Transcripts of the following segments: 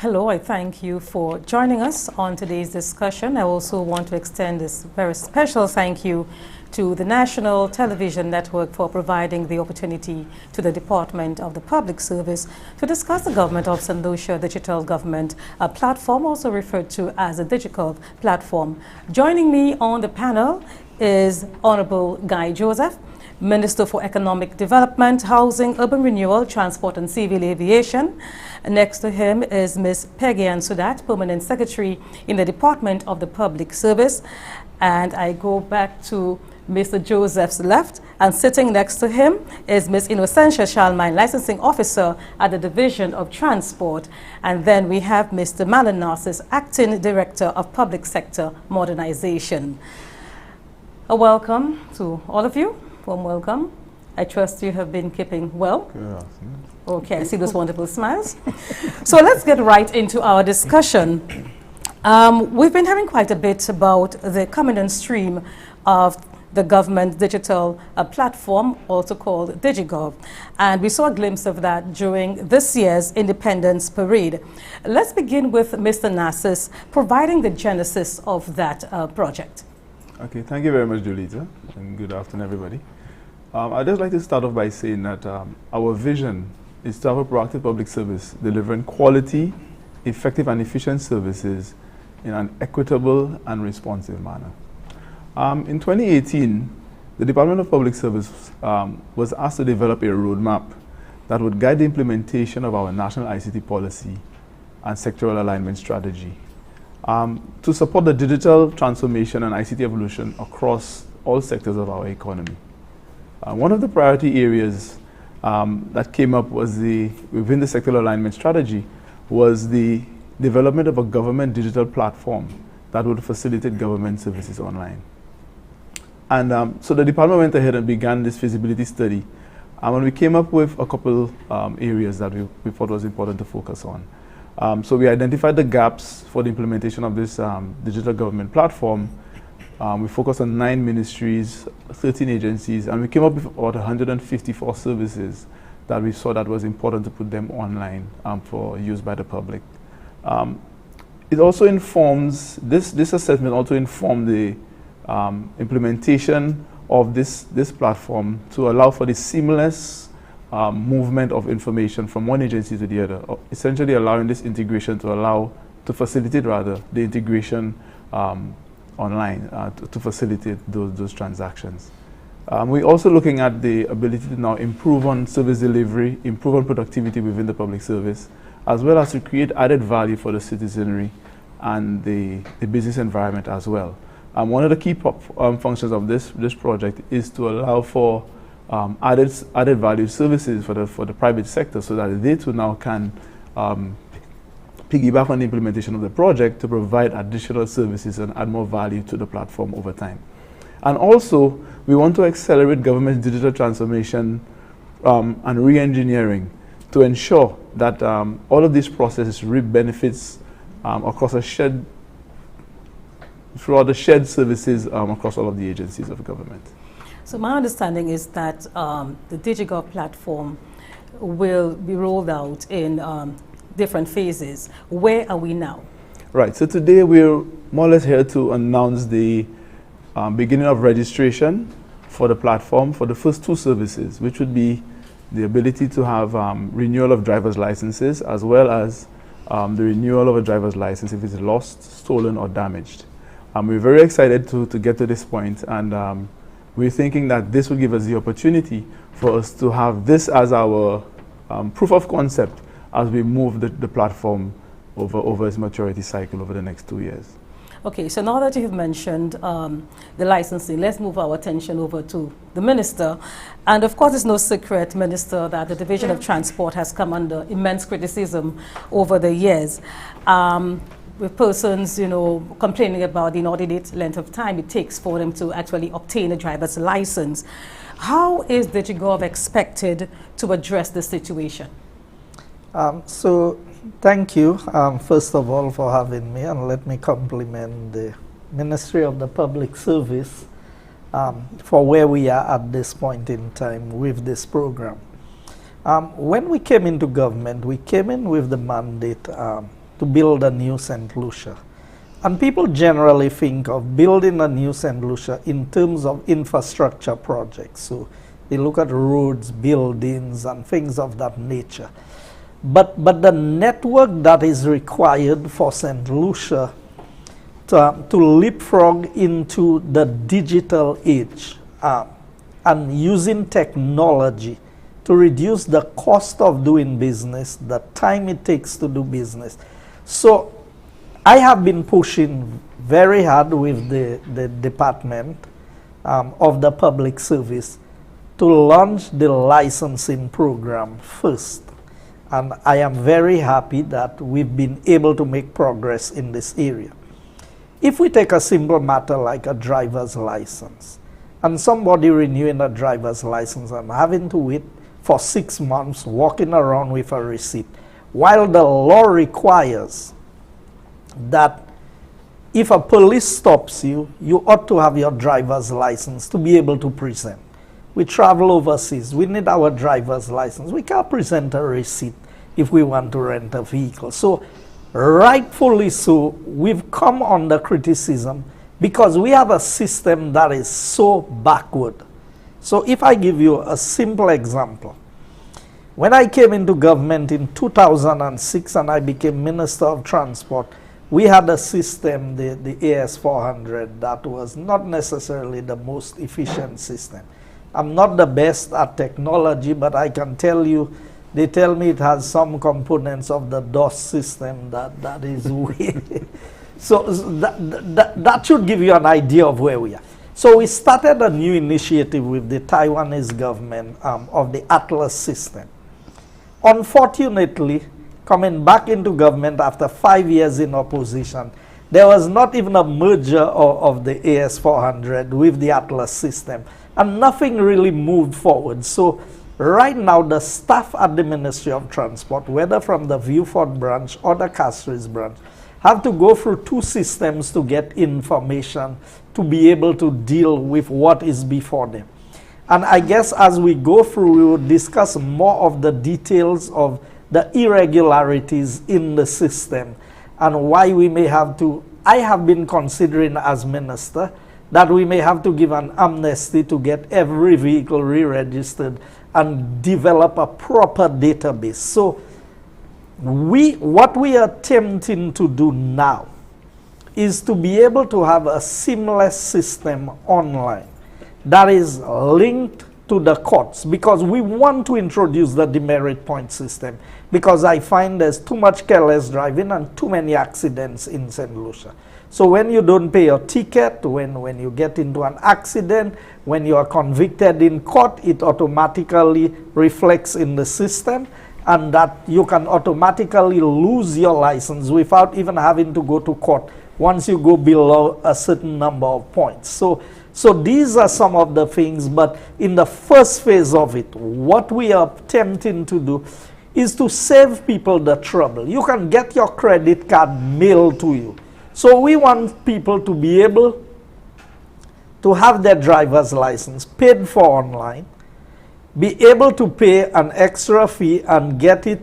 Hello, I thank you for joining us on today's discussion. I also want to extend this very special thank you to the National Television Network for providing the opportunity to the Department of the Public Service to discuss the Government of Saint Lucia digital government platform, also referred to as a DigiGov platform. Joining me on the panel is Honorable Guy Joseph, Minister for Economic Development, Housing, Urban Renewal, Transport and Civil Aviation. Next to him is Ms. Peggy-Ann Soudatt, Permanent Secretary in the Department of the Public Service. And I go back to Mr. Joseph's left, and sitting next to him is Ms. Innocentia Charlemagne, Licensing Officer at the Division of Transport. And then we have Mr. Marlon Narcisse, Acting Director of Public Sector Modernization. A welcome to all of you. Warm welcome. I trust you have been keeping well. Good afternoon. Okay, I see those wonderful smiles. So let's get right into our discussion. We've been having quite a bit about the coming on stream of the government digital platform, also called DigiGov. And we saw a glimpse of that during this year's Independence Parade. Let's begin with Mr. Narcisse, providing the genesis of that project. Okay, thank you very much, Julita, and good afternoon, everybody. I'd just like to start off by saying that our vision is to have a proactive public service delivering quality, effective and efficient services in an equitable and responsive manner. In 2018, the Department of Public Service was asked to develop a roadmap that would guide the implementation of our national ICT policy and sectoral alignment strategy to support the digital transformation and ICT evolution across all sectors of our economy. One of the priority areas that came up was within the sectoral alignment strategy was the development of a government digital platform that would facilitate government services online. And so the department went ahead and began this feasibility study. And we came up with a couple areas that we thought was important to focus on. So we identified the gaps for the implementation of this digital government platform. We focused on 9 ministries, 13 agencies, and we came up with about 154 services that we saw that was important to put them online for use by the public. It also informs, this assessment also informed the implementation of this platform to allow for the seamless movement of information from one agency to the other, essentially allowing this integration to facilitate the integration online to facilitate those transactions. We're also looking at the ability to now improve on service delivery, improve on productivity within the public service, as well as to create added value for the citizenry and the business environment as well. One of the key functions of this project is to allow for added value services for the private sector, so that they too now can piggyback on the implementation of the project to provide additional services and add more value to the platform over time. And also, we want to accelerate government digital transformation and re-engineering to ensure that all of these processes reap benefits across throughout the shared services across all of the agencies of government. So my understanding is that the DigiGov platform will be rolled out in different phases. Where are we now? Right, so today we're more or less here to announce the beginning of registration for the platform for the first 2 services, which would be the ability to have renewal of driver's licenses, as well as the renewal of a driver's license if it's lost, stolen, or damaged. We're very excited to get to this point, and we're thinking that this will give us the opportunity for us to have this as our proof of concept as we move the platform over its maturity cycle over the next 2 years. Okay, so now that you've mentioned the licensing, let's move our attention over to the Minister. And of course, it's no secret, Minister, that the Division of Transport has come under immense criticism over the years. With persons, complaining about the inordinate length of time it takes for them to actually obtain a driver's license. How is DigiGov expected to address this situation? So thank you, first of all, for having me, and let me compliment the Ministry of the Public Service for where we are at this point in time with this program. When we came into government, we came in with the mandate to to build a new Saint Lucia. And people generally think of building a new Saint Lucia in terms of infrastructure projects. So they look at roads, buildings, and things of that nature. But the network that is required for Saint Lucia to leapfrog into the digital age and using technology to reduce the cost of doing business, the time it takes to do business. So I have been pushing very hard with the Department of the Public Service to launch the licensing program first. And I am very happy that we've been able to make progress in this area. If we take a simple matter like a driver's license, and somebody renewing a driver's license and having to wait for 6 months walking around with a receipt, while the law requires that if a police stops you, you ought to have your driver's license to be able to present. We travel overseas, we need our driver's license. We can't present a receipt if we want to rent a vehicle. So rightfully so, we've come under criticism because we have a system that is so backward. So if I give you a simple example, when I came into government in 2006 and I became Minister of Transport, we had a system, the AS400, that was not necessarily the most efficient system. I'm not the best at technology, but I can tell you, they tell me it has some components of the DOS system that is weird. So that should give you an idea of where we are. So we started a new initiative with the Taiwanese government of the Atlas system. Unfortunately, coming back into government after 5 years in opposition, there was not even a merger of the AS400 with the Atlas system, and nothing really moved forward. So right now, the staff at the Ministry of Transport, whether from the Viewfort branch or the Castries branch, have to go through 2 systems to get information to be able to deal with what is before them. And I guess as we go through, we will discuss more of the details of the irregularities in the system and why we may have to. I have been considering as minister that we may have to give an amnesty to get every vehicle re-registered and develop a proper database. So what we are attempting to do now is to be able to have a seamless system online that is linked to the courts, because we want to introduce the demerit point system, because I find there's too much careless driving and too many accidents in Saint Lucia. So when you don't pay your ticket, when you get into an accident, when you are convicted in court, it automatically reflects in the system, and that you can automatically lose your license without even having to go to court once you go below a certain number of points. So these are some of the things, but in the first phase of it, what we are attempting to do is to save people the trouble. You can get your credit card mailed to you. So we want people to be able to have their driver's license paid for online, be able to pay an extra fee and get it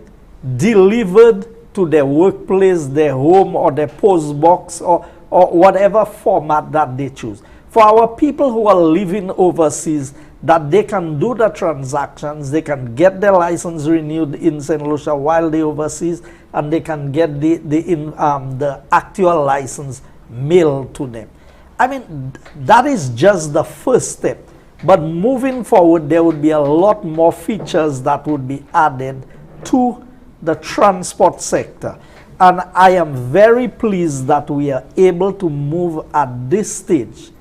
delivered to their workplace, their home, or their post box, or whatever format that they choose. For our people who are living overseas, that they can do the transactions, they can get their license renewed in Saint Lucia while they're overseas, and they can get the actual license mailed to them. I mean, that is just the first step. But moving forward, there would be a lot more features that would be added to the transport sector. And I am very pleased that we are able to move at this stage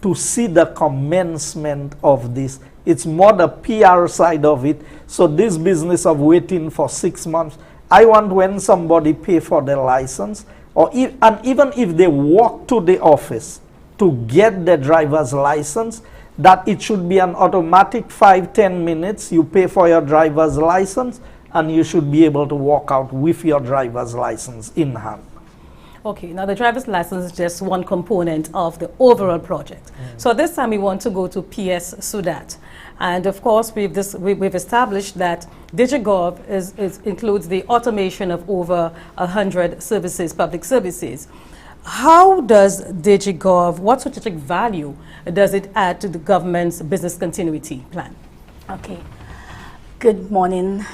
to see the commencement of this. It's more the PR side of it. So this business of waiting for 6 months, I want when somebody pay for their license, and even if they walk to the office to get their driver's license, that it should be an automatic 5-10 minutes. You pay for your driver's license, and you should be able to walk out with your driver's license in hand. Okay, now the driver's license is just one component of the overall project. So this time we want to go to PS Soudatt. And of course, we've established that DigiGov includes the automation of over 100 services, public services. How does DigiGov, what strategic value does it add to the government's business continuity plan? Okay. Good morning,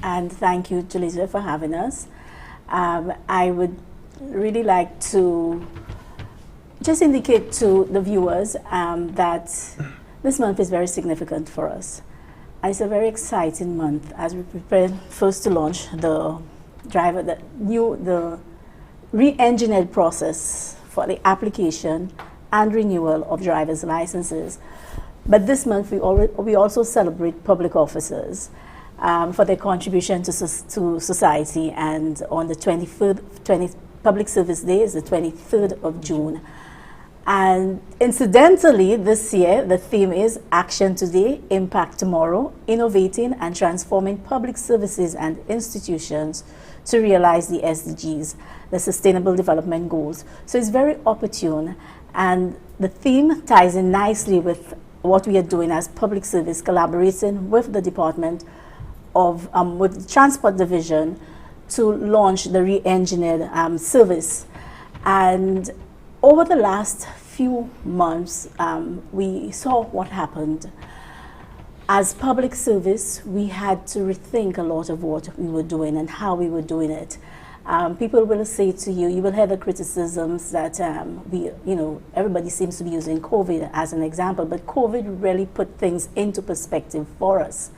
and thank you, Julissa, for having us. I would really like to just indicate to the viewers that this month is very significant for us. And it's a very exciting month as we prepare first to launch the re-engineered process for the application and renewal of driver's licenses. But this month we also celebrate public officers for their contribution to society, and on the 23rd, Public Service Day is the 23rd of June. And incidentally, this year, the theme is Action Today, Impact Tomorrow, Innovating and Transforming Public Services and Institutions to Realize the SDGs, the Sustainable Development Goals. So it's very opportune, and the theme ties in nicely with what we are doing as public service, collaborating with the Department of, with the Transport Division to launch the re-engineered service. And over the last few months, we saw what happened. As public service, we had to rethink a lot of what we were doing and how we were doing it. People will say to you, you will hear the criticisms that everybody seems to be using COVID as an example, but COVID really put things into perspective for us.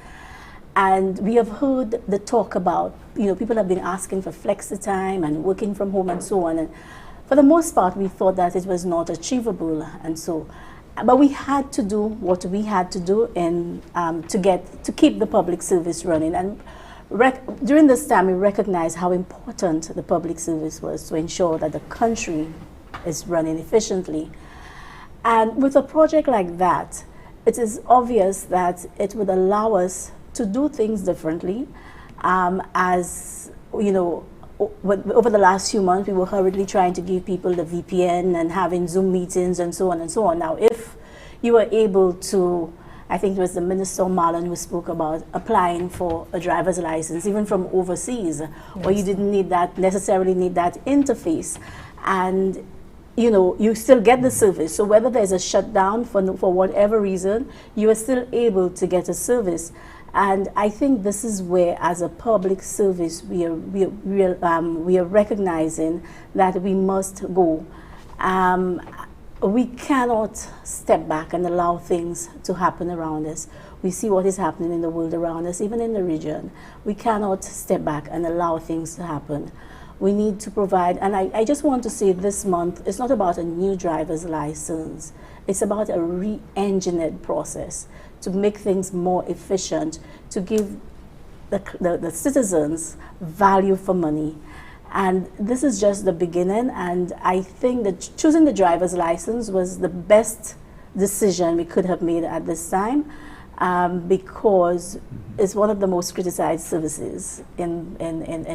And we have heard the talk about, people have been asking for flexi time and working from home and so on. And for the most part, we thought that it was not achievable, and so. But we had to do what we had to do to keep the public service running. And during this time, we recognized how important the public service was to ensure that the country is running efficiently. And with a project like that, it is obvious that it would allow us to do things differently. As you know, over the last few months, we were hurriedly trying to give people the VPN and having Zoom meetings and so on and so on. Now, if you were able to, I think it was the Minister Marlon who spoke about applying for a driver's license, even from overseas, yes, where you didn't necessarily need that interface. And you still get the service. So whether there's a shutdown for whatever reason, you are still able to get a service. And I think this is where, as a public service, we are recognizing that we must go. We cannot step back and allow things to happen around us. We see what is happening in the world around us, even in the region. We cannot step back and allow things to happen. We need to provide, and I just want to say this month, it's not about a new driver's license. It's about a re-engineered process to make things more efficient, to give the citizens value for money. And this is just the beginning, and I think that choosing the driver's license was the best decision we could have made at this time, because it's one of the most criticized services in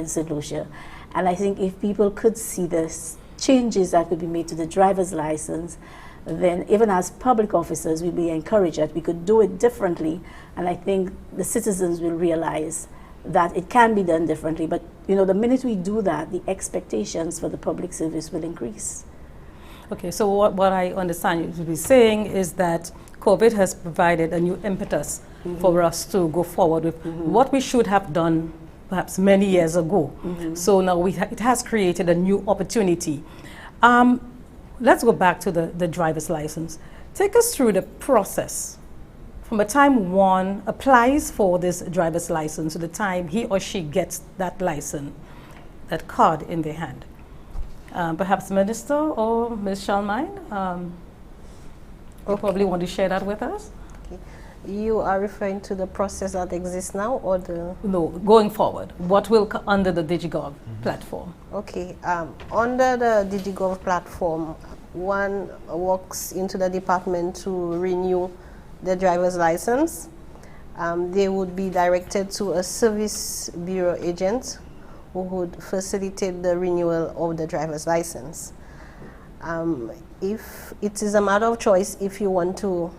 Saint Lucia. And I think if people could see the changes that could be made to the driver's license, then even as public officers, we'd be encouraged that we could do it differently. And I think the citizens will realize that it can be done differently. But the minute we do that, the expectations for the public service will increase. Okay, so what I understand you to be saying is that COVID has provided a new impetus for us to go forward with what we should have done perhaps many years ago. So now it has created a new opportunity. Let's go back to the driver's license. Take us through the process from the time one applies for this driver's license to the time he or she gets that license, that card in their hand. Perhaps Minister or Ms. Charlemagne, you probably want to share that with us? Okay. You are referring to the process that exists now, or the... No, going forward. What will under the DigiGov platform? Okay. Under the DigiGov platform, one walks into the department to renew the driver's license. They would be directed to a service bureau agent who would facilitate the renewal of the driver's license. If it is a matter of choice, if you want to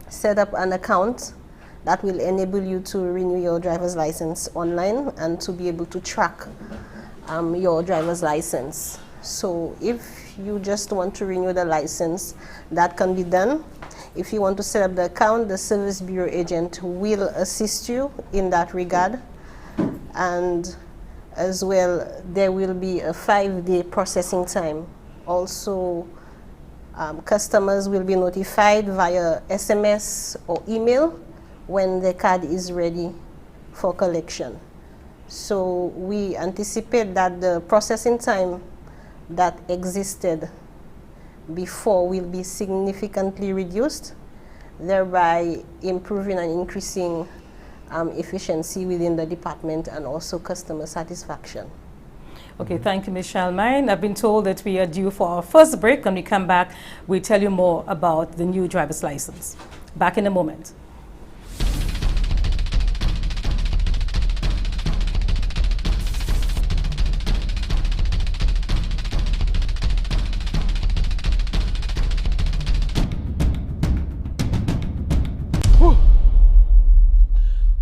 set up an account that will enable you to renew your driver's license online and to be able to track your driver's license. So if you just want to renew the license, that can be done. If you want to set up the account, the Service Bureau agent will assist you in that regard. And as well, there will be a 5-day processing time. Also, customers will be notified via SMS or email when the card is ready for collection. So we anticipate that the processing time that existed before will be significantly reduced, thereby improving and increasing efficiency within the department and also customer satisfaction. Okay, thank you, Ms. Charlemagne. I've been told that we are due for our first break. When we come back, we'll tell you more about the new driver's license. Back in a moment.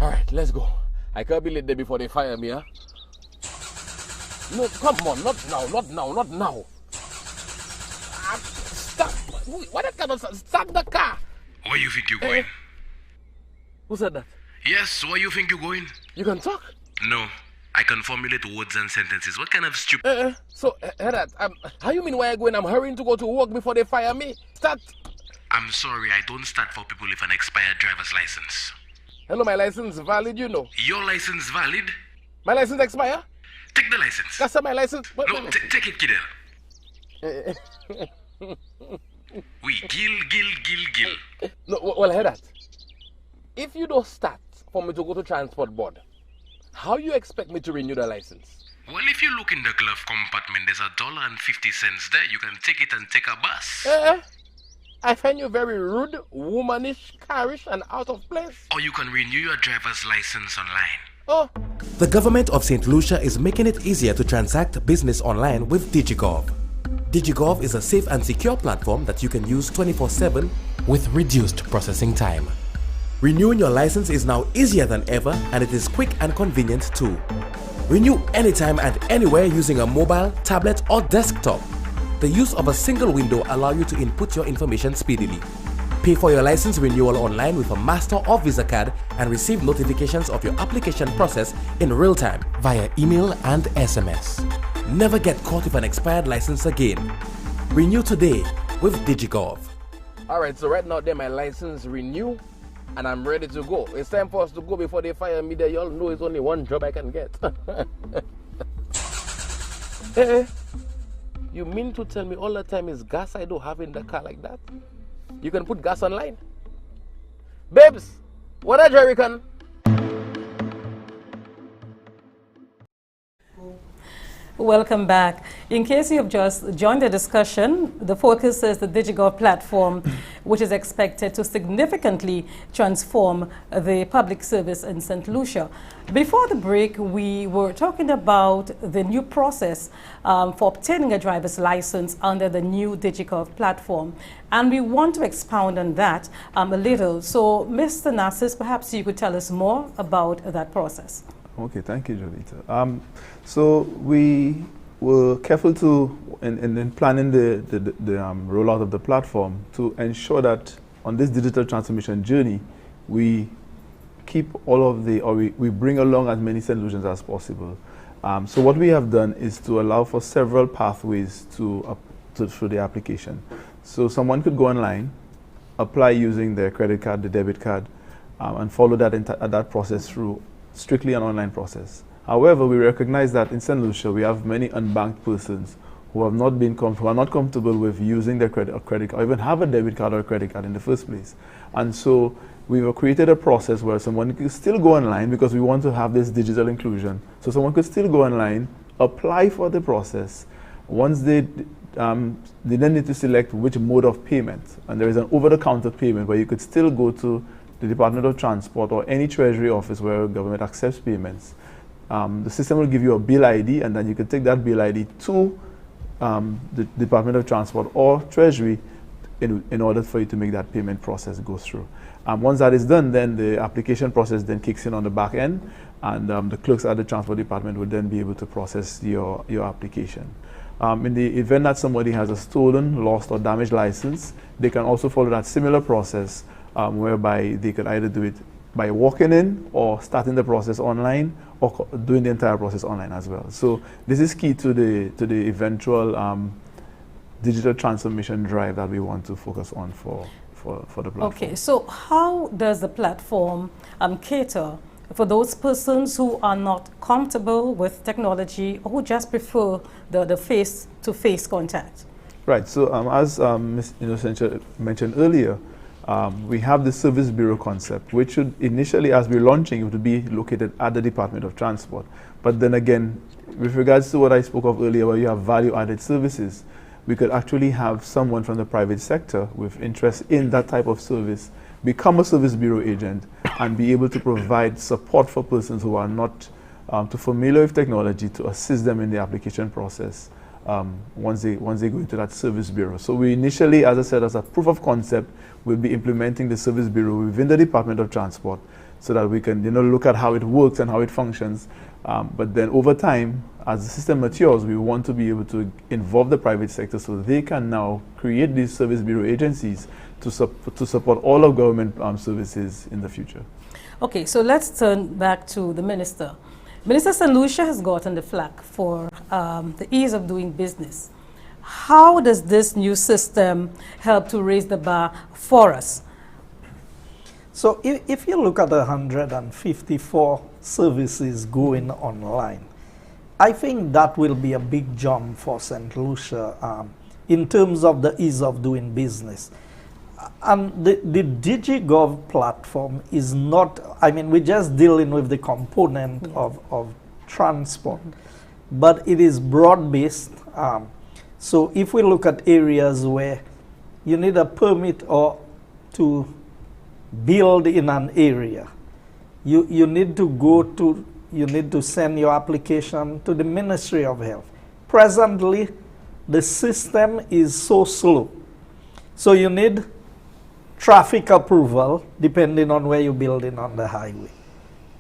All right, let's go. I can't be late there before they fire me, huh? No, come on, not now, not now, not now. Stop. What that kind of stop the car? Where you think you're going? Who said that? Yes, where you think you're going? You can talk? No, I can formulate words and sentences. What kind of stupid... That, how you mean where I going? I'm hurrying to go to work before they fire me. Start. I'm sorry, I don't start for people with an expired driver's license. Hello, my license valid, you know. Your license valid? My license expire? Take the license. That's my license. No, take it, Kidel. We gill. No, well, hear that. If you don't start for me to go to transport board, how you expect me to renew the license? Well, if you look in the glove compartment, there's $1.50 there. You can take it and take a bus. I find you very rude, womanish, carish, and out of place. Or you can renew your driver's license online. Oh. The Government of Saint Lucia is making it easier to transact business online with DigiGov. DigiGov is a safe and secure platform that you can use 24/7 with reduced processing time. Renewing your license is now easier than ever, and it is quick and convenient too. Renew anytime and anywhere using a mobile, tablet or desktop. The use of a single window allows you to input your information speedily. Pay for your license renewal online with a Master or Visa card and receive notifications of your application process in real time via email and SMS. Never get caught with an expired license again. Renew today with DigiGov. Alright, so right now my license renew and I'm ready to go. It's time for us to go before they fire me there. Y'all know it's only one job I can get. Hey, you mean to tell me all the time is gas I don't have in the car like that? You can put gas online. Babes, what a jerry can? Welcome back. In case you have just joined the discussion, the focus is the DigiGov platform, which is expected to significantly transform the public service in St. Lucia. Before the break, we were talking about the new process for obtaining a driver's license under the new DigiGov platform. And we want to expound on that a little. So, Mr. Narcisse, perhaps you could tell us more about that process. Okay, thank you, Jolita. So we were careful to, in planning the rollout of the platform, to ensure that on this digital transformation journey, we keep all of the, or we bring along as many solutions as possible. So what we have done is to allow for several pathways through the application. So someone could go online, apply using their credit card, the debit card, and follow that process through strictly an online process. However, we recognize that in St. Lucia we have many unbanked persons who are not comfortable with using their credit card, or even have a debit card or a credit card in the first place. And so we've created a process where someone could still go online, because we want to have this digital inclusion. So someone could still go online, apply for the process. Once they then need to select which mode of payment, and there is an over-the-counter payment where you could still go to the Department of Transport or any Treasury office where government accepts payments, the system will give you a bill ID, and then you can take that bill ID to the Department of Transport or Treasury in order for you to make that payment process go through. Once that is done, then the application process then kicks in on the back end, and the clerks at the Transport Department would then be able to process your application. In the event that somebody has a stolen, lost, or damaged license, they can also follow that similar process whereby they could either do it by walking in or starting the process online or doing the entire process online as well. So this is key to the eventual digital transformation drive that we want to focus on for the platform. Okay, so how does the platform cater for those persons who are not comfortable with technology or who just prefer the face-to-face contact? Right, so as Ms. Innocent mentioned earlier, we have the service bureau concept, which should initially, as we're launching, it would be located at the Department of Transport. But then again, with regards to what I spoke of earlier, where you have value-added services, we could actually have someone from the private sector with interest in that type of service become a service bureau agent and be able to provide support for persons who are not too familiar with technology to assist them in the application process once they go into that service bureau. So we initially, as I said, as a proof of concept, we'll be implementing the service bureau within the Department of Transport so that we can look at how it works and how it functions. But then over time, as the system matures, we want to be able to involve the private sector so they can now create these service bureau agencies to support all of government services in the future. Okay, so let's turn back to the Minister. Minister Saint Lucia has gotten the flack for the ease of doing business. How does this new system help to raise the bar for us? So if you look at the 154 services going online, I think that will be a big jump for Saint Lucia in terms of the ease of doing business. And the DigiGov platform is not, I mean, we're just dealing with the component of transport, but it is broad-based. So if we look at areas where you need a permit or to build in an area, you need to send your application to the Ministry of Health. Presently, the system is so slow. So you need traffic approval depending on where you're building on the highway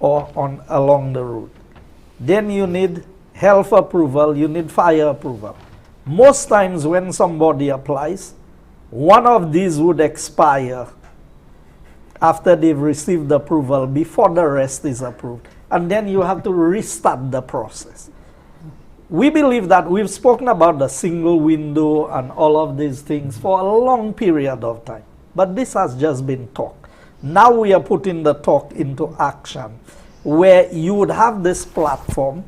or along the road. Then you need health approval, you need fire approval. Most times when somebody applies, one of these would expire after they've received the approval before the rest is approved. And then you have to restart the process. We believe that we've spoken about the single window and all of these things for a long period of time. But this has just been talk. Now we are putting the talk into action, where you would have this platform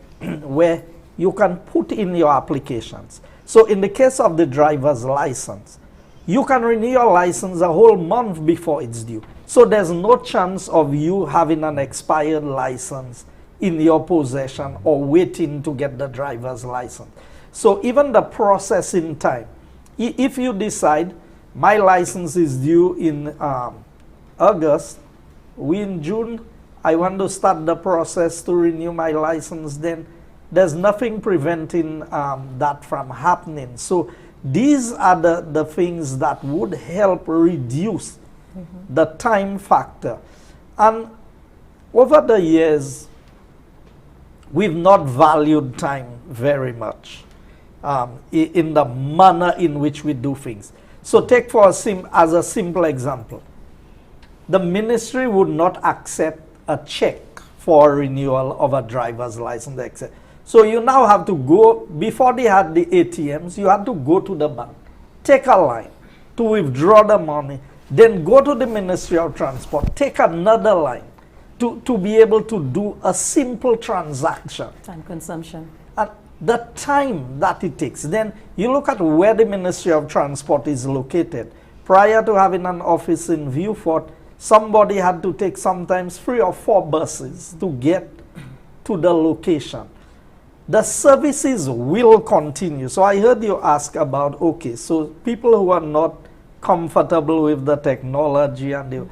where you can put in your applications. So in the case of the driver's license, you can renew your license a whole month before it's due. So there's no chance of you having an expired license in your possession or waiting to get the driver's license. So even the processing time, if you decide my license is due in August, we in June, I want to start the process to renew my license, then there's nothing preventing that from happening. So these are the things that would help reduce the time factor. And over the years, we've not valued time very much in the manner in which we do things. So take as a simple example, the ministry would not accept a check for renewal of a driver's license, etc. So you now have to go, before they had the ATMs, you had to go to the bank, take a line to withdraw the money, then go to the Ministry of Transport, take another line to be able to do a simple transaction. Time consumption. And the time that it takes. Then you look at where the Ministry of Transport is located. Prior to having an office in Viewfort, somebody had to take sometimes 3 or 4 buses to get to the location. The services will continue. So I heard you ask about, okay, so people who are not comfortable with the technology and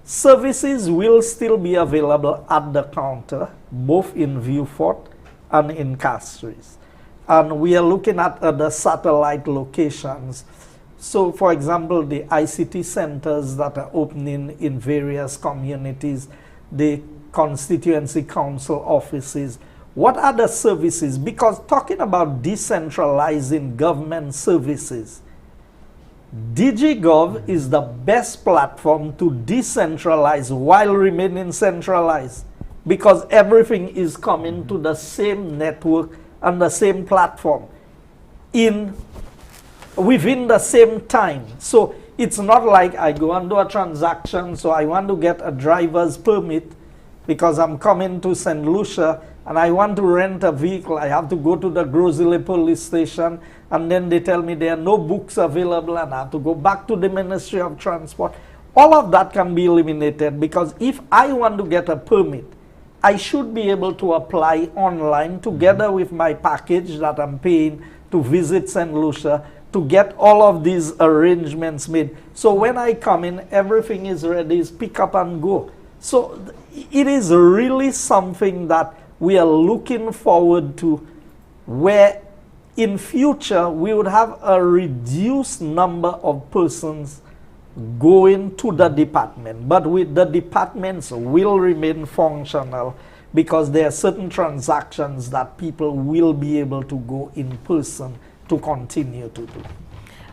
Services will still be available at the counter, both in Vieux Fort and in Castries. And we are looking at other satellite locations. So, for example, the ICT centers that are opening in various communities, the constituency council offices. What are the services? Because talking about decentralizing government services, DigiGov is the best platform to decentralize while remaining centralized, because everything is coming to the same network and the same platform within the same time. So it's not like I go and do a transaction, so I want to get a driver's permit because I'm coming to Saint Lucia and I want to rent a vehicle. I have to go to the Grosile police station, and then they tell me there are no books available and I have to go back to the Ministry of Transport. All of that can be eliminated, because if I want to get a permit, I should be able to apply online together with my package that I'm paying to visit Saint Lucia, to get all of these arrangements made. So when I come in, everything is ready, it's pick up and go. So it is really something that we are looking forward to, where in future we would have a reduced number of persons going to the department, but with the departments will remain functional, because there are certain transactions that people will be able to go in person to continue to do.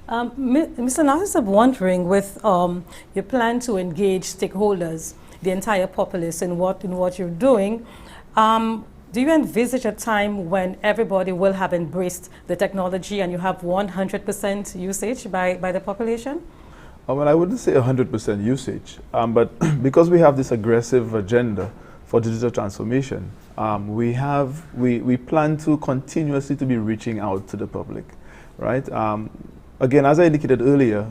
Mr. Narcisse, I'm wondering, with your plan to engage stakeholders, the entire populace, in what you're doing, do you envisage a time when everybody will have embraced the technology and you have 100% usage by the population? Well, I wouldn't say 100% usage, but because we have this aggressive agenda for digital transformation, we plan to continuously to be reaching out to the public, right? Again, as I indicated earlier,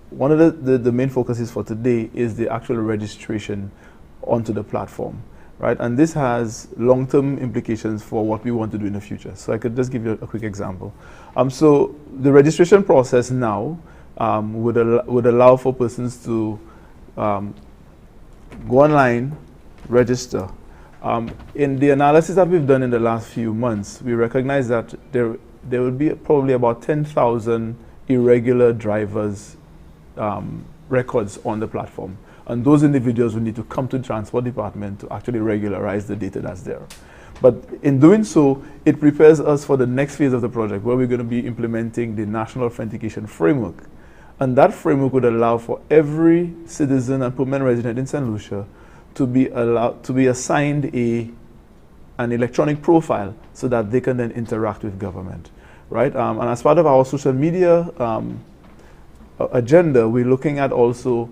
one of the main focuses for today is the actual registration onto the platform, right? And this has long-term implications for what we want to do in the future. So I could just give you a quick example. So the registration process now would allow for persons to go online, register. In the analysis that we've done in the last few months, we recognize that there will be probably about 10,000 irregular drivers records on the platform. And those individuals will need to come to the Transport Department to actually regularize the data that's there. But in doing so, it prepares us for the next phase of the project, where we're going to be implementing the National Authentication Framework. And that framework would allow for every citizen and permanent resident in Saint Lucia to be assigned an electronic profile, so that they can then interact with government, right? And as part of our social media agenda, we're looking at also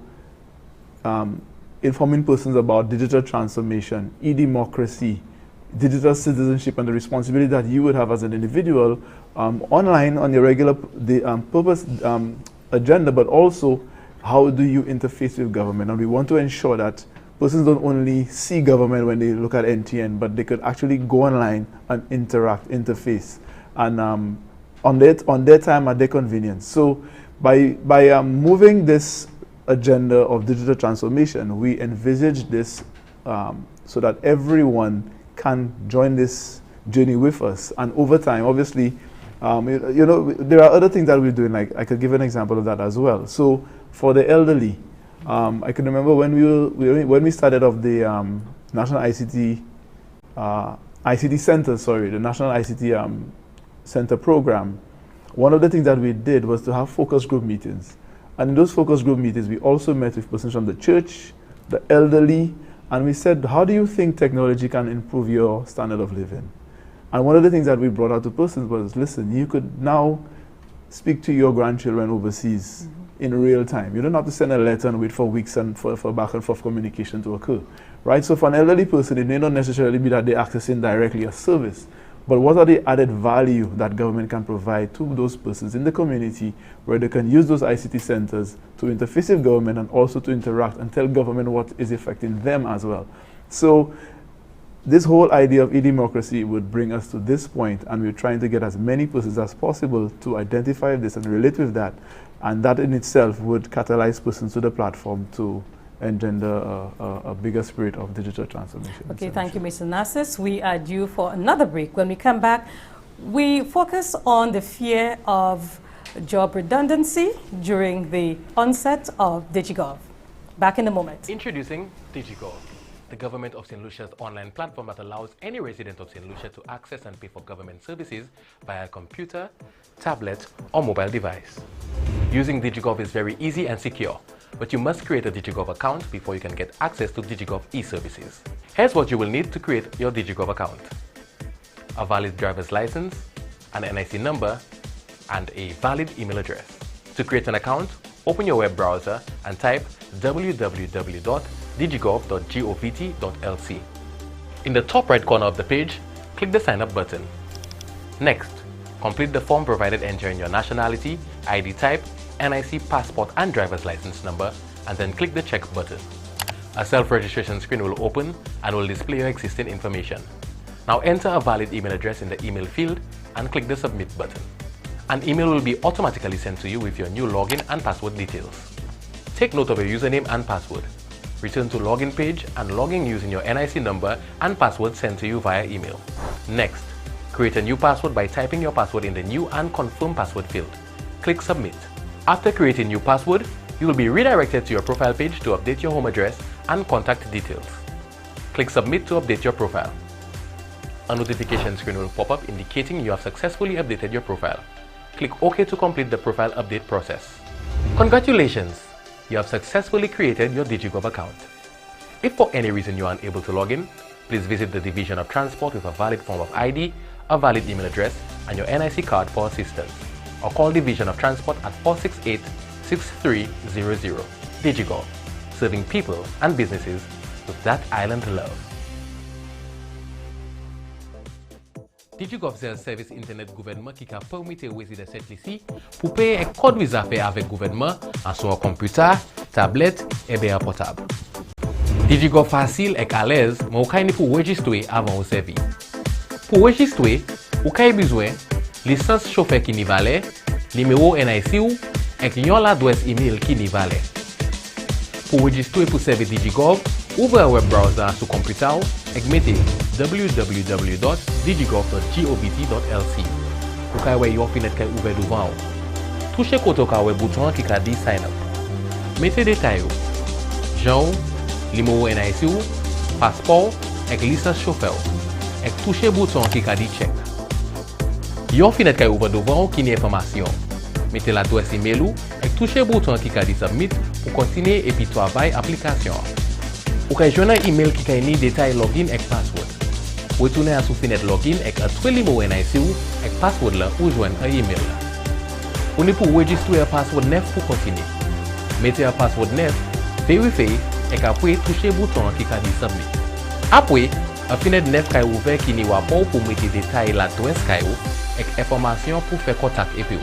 informing persons about digital transformation, e-democracy, digital citizenship, and the responsibility that you would have as an individual online on your regular purpose agenda, but also how do you interface with government. And we want to ensure that persons don't only see government when they look at NTN, but they could actually go online and interface, and on their time, at their convenience. So by moving this agenda of digital transformation, we envisage this so that everyone can join this journey with us. And over time, obviously, you know, there are other things that we're doing. Like, I could give an example of that as well. So for the elderly, I can remember when we started off the National ICT Center, the National ICT Center program. One of the things that we did was to have focus group meetings. And in those focus group meetings, we also met with persons from the church, the elderly, and we said, how do you think technology can improve your standard of living? And one of the things that we brought out to persons was, listen, you could now speak to your grandchildren overseas in real time. You don't have to send a letter and wait for weeks and for back and forth communication to occur, right? So for an elderly person, it may not necessarily be that they're accessing directly a service, but what are the added value that government can provide to those persons in the community, where they can use those ICT centers to interface with government and also to interact and tell government what is affecting them as well. So this whole idea of e-democracy would bring us to this point, and we're trying to get as many persons as possible to identify this and relate with that, and that in itself would catalyze persons to the platform to engender a bigger spirit of digital transformation. Okay, thank you, Mr. Narcisse. We are due for another break. When we come back, we focus on the fear of job redundancy during the onset of DigiGov. Back in a moment. Introducing DigiGov, the Government of Saint Lucia's online platform that allows any resident of Saint Lucia to access and pay for government services via computer, tablet, or mobile device. Using DigiGov is very easy and secure, but you must create a DigiGov account before you can get access to DigiGov e-services. Here's what you will need to create your DigiGov account: a valid driver's license, an NIC number, and a valid email address. To create an account, open your web browser and type www.digigov.govt.lc. In the top right corner of the page, click the sign up button. Next, complete the form provided entering your nationality, ID type, NIC, passport and driver's license number, and then click the check button. A self-registration screen will open and will display your existing information. Now enter a valid email address in the email field and click the submit button. An email will be automatically sent to you with your new login and password details. Take note of your username and password. Return to login page and log in using your NIC number and password sent to you via email. Next, create a new password by typing your password in the new and confirm password field. Click submit. After creating new password, you will be redirected to your profile page to update your home address and contact details. Click submit to update your profile. A notification screen will pop up indicating you have successfully updated your profile. Click OK to complete the profile update process. Congratulations! You have successfully created your DigiGov account. If for any reason you are unable to log in, please visit the Division of Transport with a valid form of ID, a valid email address, and your NIC card for assistance, or call Division of Transport at 468-6300. DigiGov, serving people and businesses with that island love. DigiGov c'est un service internet gouvernement qui a permis aux résidents ici pour payer un code visa fait avec gouvernement en son computer, tablette et bien portable. DigiGov facile et à l'aise, mais vous pouvez pour enregistrer avant au service. Pour enregistrer, vous avez besoin de licence chauffeur qui n'y valait, numéro NIC et l'adresse email qui n'y valait. Pour enregistrer pour servir DigiGov, ouvrez un web browser sur computer et mettez www.digigov.govt.lc. Vous pouvez voir une fenêtre qui est ouverte devant vous. Touchez le bouton qui dit Sign Up. Mettez des détails. Genre, numéro NIC, passeport et licence chauffeur. Et touchez le bouton qui dit Check. Une fenêtre qui est ouverte devant vous qui a information. Mettez l'adresse email et touchez le bouton qui dit Submit pour continuer et puis travailler l'application. Vous pouvez joindre un email qui a des détails login et password. Retournez à sous fenêtre login avec un numéro NIC et password là ou joindre un email. Vous pouvez enregistrer un password neuf pour continuer. Mettez un password neuf, vérifiez et après touchez le bouton qui dit Submit. Après, un fenêtre neuf qui est ouvert qui n'y a pas pour mettre des détails l'adresse et information pour faire contact et puis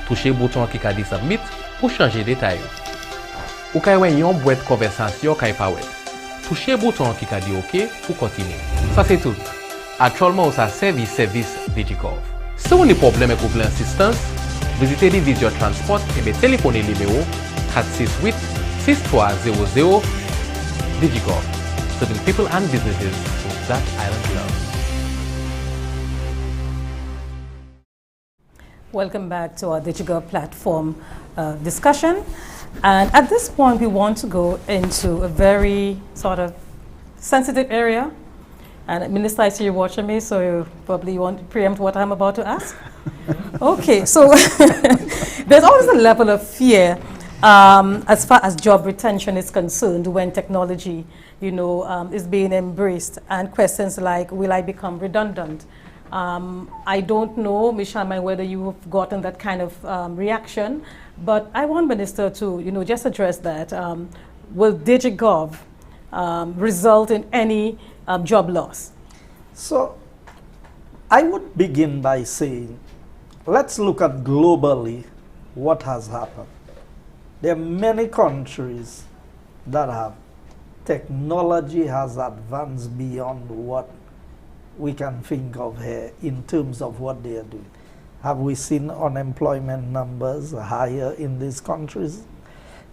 touchez le bouton qui dit Submit pour changer les détails. Vous pouvez voir une boîte de conversation qui est pas web. Touchez le bouton qui dit OK pour continuer. Ça c'est tout. Actuellement, on service DigiGov. Si vous avez des problèmes avec l'assistance, visitez Division Transport et téléphonez le numéro 468-6300 DigiGov, serving people and businesses with that island love. Welcome back to our DigiGov platform discussion. And at this point, we want to go into a very sort of sensitive area. And Minister, I see you watching me, so you probably want to preempt what I'm about to ask. Okay, so there's always a level of fear as far as job retention is concerned when technology, is being embraced, and questions like, will I become redundant? I don't know, Ms. Charlemagne, whether you have gotten that kind of reaction, but I want Minister to, just address that. Will DigiGov result in any job loss? So, I would begin by saying, let's look at globally what has happened. There are many countries that have technology has advanced beyond what we can think of here in terms of what they are doing. Have we seen unemployment numbers higher in these countries?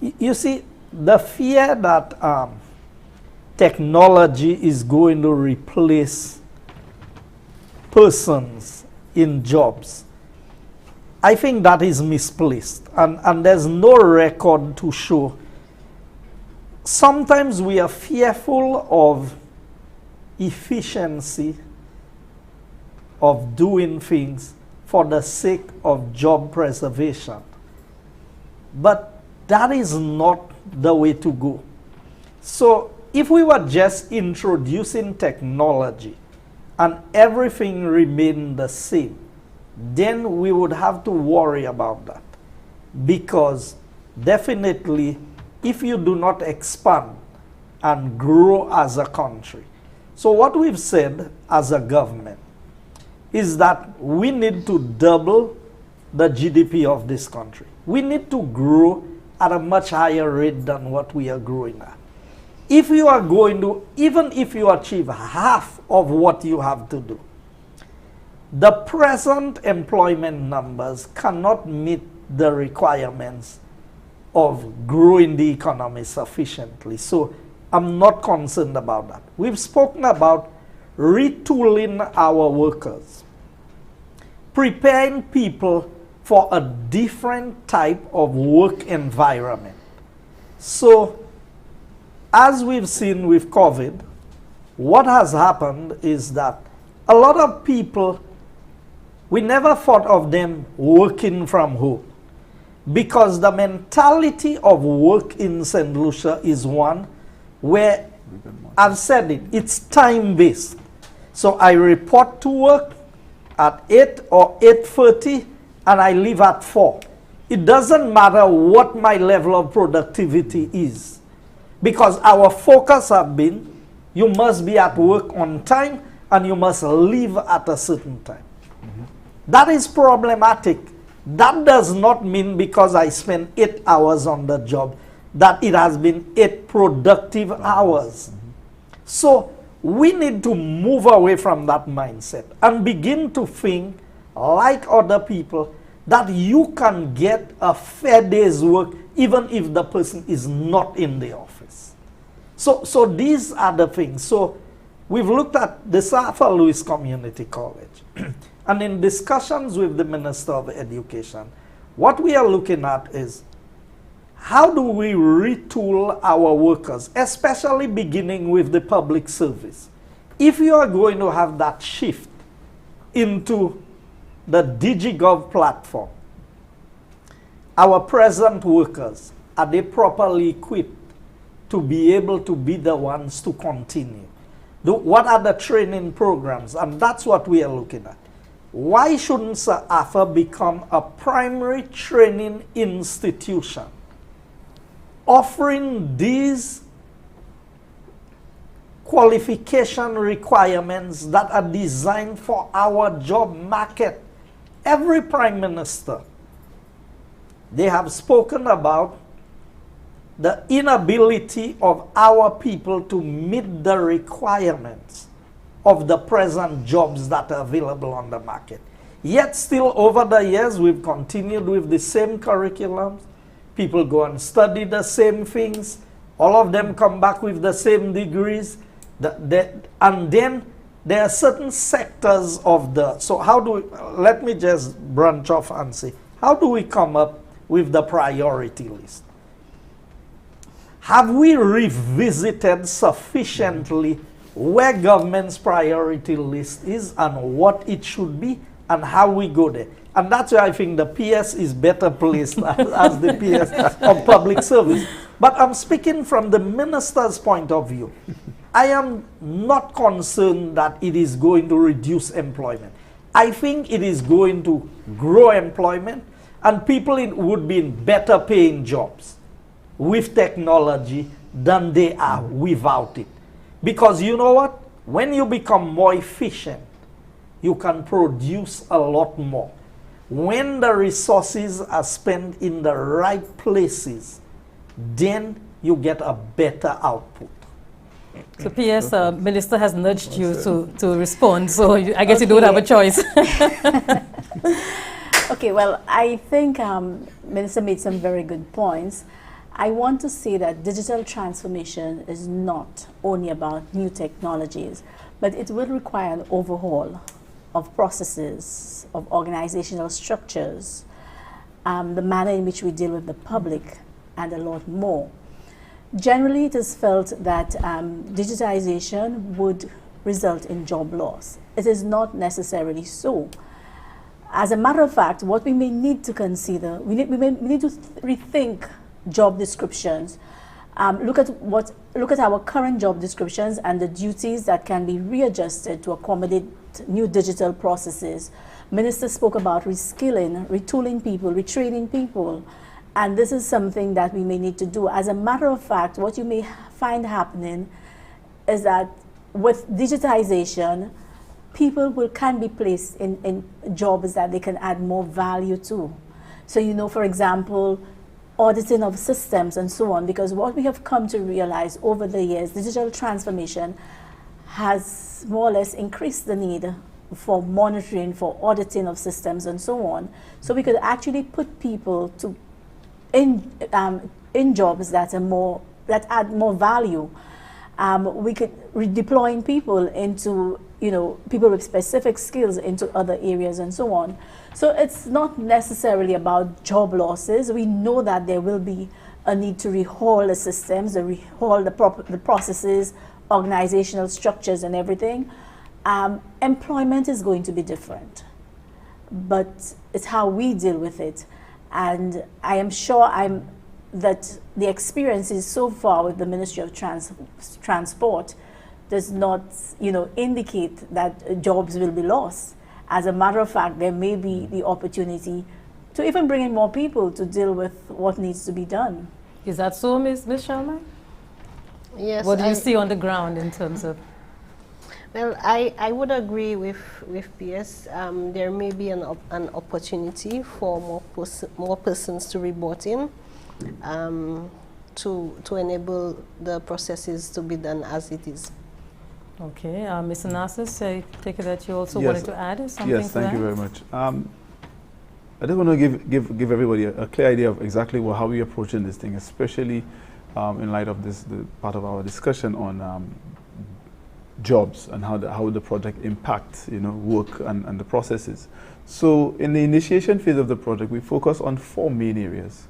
You see, the fear that technology is going to replace persons in jobs, I think that is misplaced, and there's no record to show. Sometimes we are fearful of efficiency, of doing things for the sake of job preservation. But that is not the way to go. So if we were just introducing technology and everything remained the same, then we would have to worry about that. Because definitely, if you do not expand and grow as a country. So what we've said as a government is that we need to double the GDP of this country. We need to grow at a much higher rate than what we are growing at. If you are going to, even if you achieve half of what you have to do, the present employment numbers cannot meet the requirements of growing the economy sufficiently. So I'm not concerned about that. We've spoken about retooling our workers, preparing people for a different type of work environment. So as we've seen with COVID, what has happened is that a lot of people, we never thought of them working from home, because the mentality of work in Saint Lucia is one where, I've said it, it's time-based. So I report to work at 8 or 8:30 and I leave at 4. It doesn't matter what my level of productivity is, because our focus has been, you must be at work on time and you must leave at a certain time. That is problematic. That does not mean because I spend 8 hours on the job that it has been 8 productive hours. So we need to move away from that mindset and begin to think like other people, that you can get a fair day's work even if the person is not in the office. So these are the things. So we've looked at the South Louis Community College. And in discussions with the Minister of Education, what we are looking at is, how do we retool our workers, especially beginning with the public service? If you are going to have that shift into the DigiGov platform, our present workers, are they properly equipped to be able to be the ones to continue? What are the training programs? And that's what we are looking at. Why shouldn't SAAFA become a primary training institution, offering these qualification requirements that are designed for our job market? Every prime minister, they have spoken about the inability of our people to meet the requirements of the present jobs that are available on the market. Yet still over the years, we've continued with the same curriculums. People go and study the same things. All of them come back with the same degrees. And then there are certain sectors of the, so how do we, let me just branch off and say, how do we come up with the priority list? Have we revisited sufficiently where government's priority list is and what it should be and how we go there? And that's why I think the PS is better placed as the PS of public service. But I'm speaking from the minister's point of view. I am not concerned that it is going to reduce employment. I think it is going to grow employment, and people would be in better paying jobs with technology than they are without it. Because you know what? When you become more efficient, you can produce a lot more. When the resources are spent in the right places, then you get a better output. So PS, Minister has nudged you to respond, so I guess you don't have a choice. Okay, well, I think Minister made some very good points. I want to say that digital transformation is not only about new technologies, but it will require an overhaul of processes, of organizational structures, the manner in which we deal with the public, and a lot more. Generally, it is felt that digitization would result in job loss. It is not necessarily so. As a matter of fact, what we may need to consider, we need to rethink job descriptions. Look at our current job descriptions and the duties that can be readjusted to accommodate new digital processes. Minister spoke about reskilling, retooling people, retraining people, and this is something that we may need to do. As a matter of fact, what you may find happening is that with digitization, people can be placed in jobs that they can add more value to. So, you know, for example, auditing of systems and so on, because what we have come to realize over the years, digital transformation has more or less increased the need for monitoring, for auditing of systems and so on. So we could actually put people in jobs that add more value. We could redeploying people into, you know, people with specific skills into other areas and so on. So it's not necessarily about job losses. We know that there will be a need to rehaul the systems, rehaul the processes, organizational structures and everything. Employment is going to be different, but it's how we deal with it. And I am sure that the experiences so far with the Ministry of Transport does not, you know, indicate that jobs will be lost. As a matter of fact, there may be the opportunity to even bring in more people to deal with what needs to be done. Is that so, Ms. Charlemagne? Yes. What do you see on the ground in terms of? Well, I would agree with PS. There may be an opportunity for more persons to be brought in to enable the processes to be done as it is. Okay, Mr. Narcisse, I take it that you also wanted to add something to that? Yes, thank you very much. I just want to give everybody a clear idea of exactly how we're approaching this thing, especially in light of the part of our discussion on jobs and how the project impacts, you know, work and the processes. So in the initiation phase of the project, we focus on 4 main areas.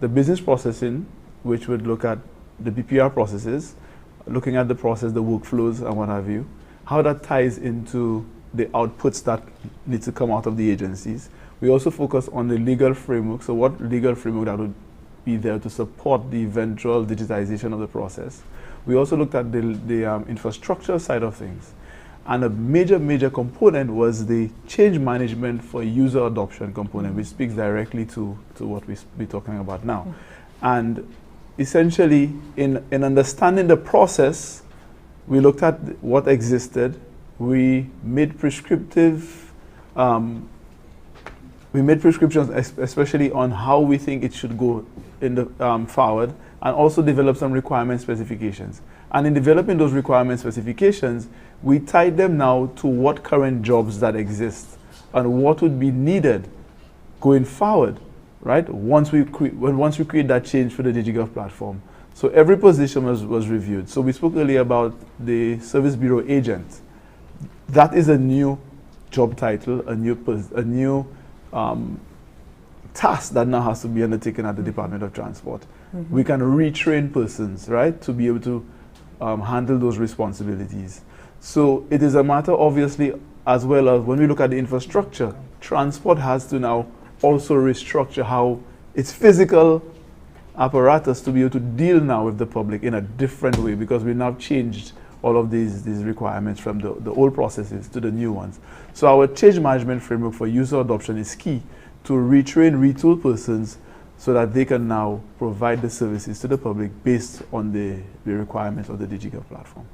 The business processing, which would look at the BPR processes, looking at the process, the workflows and what have you, how that ties into the outputs that need to come out of the agencies. We also focus on the legal framework, so what legal framework that would be there to support the eventual digitization of the process. We also looked at the infrastructure side of things. And a major component was the change management for user adoption component, which speaks directly to what we're talking about now. And essentially, in understanding the process, we looked at what existed. We made prescriptions, especially on how we think it should go in the forward, and also developed some requirement specifications. And in developing those requirement specifications, we tied them now to what current jobs that exist and what would be needed going forward, right? Once we create that change for the DigiGov platform. So every position was reviewed. So we spoke earlier about the Service Bureau agent. That is a new job title, a new task that now has to be undertaken at the Department of Transport. We can retrain persons, right, to be able to handle those responsibilities. So it is a matter, obviously, as well as when we look at the infrastructure, transport has to now also restructure how its physical apparatus to be able to deal now with the public in a different way, because we now changed all of these requirements from the old processes to the new ones. So our change management framework for user adoption is key to retrain, retool persons so that they can now provide the services to the public based on the requirements of the DigiGov platform.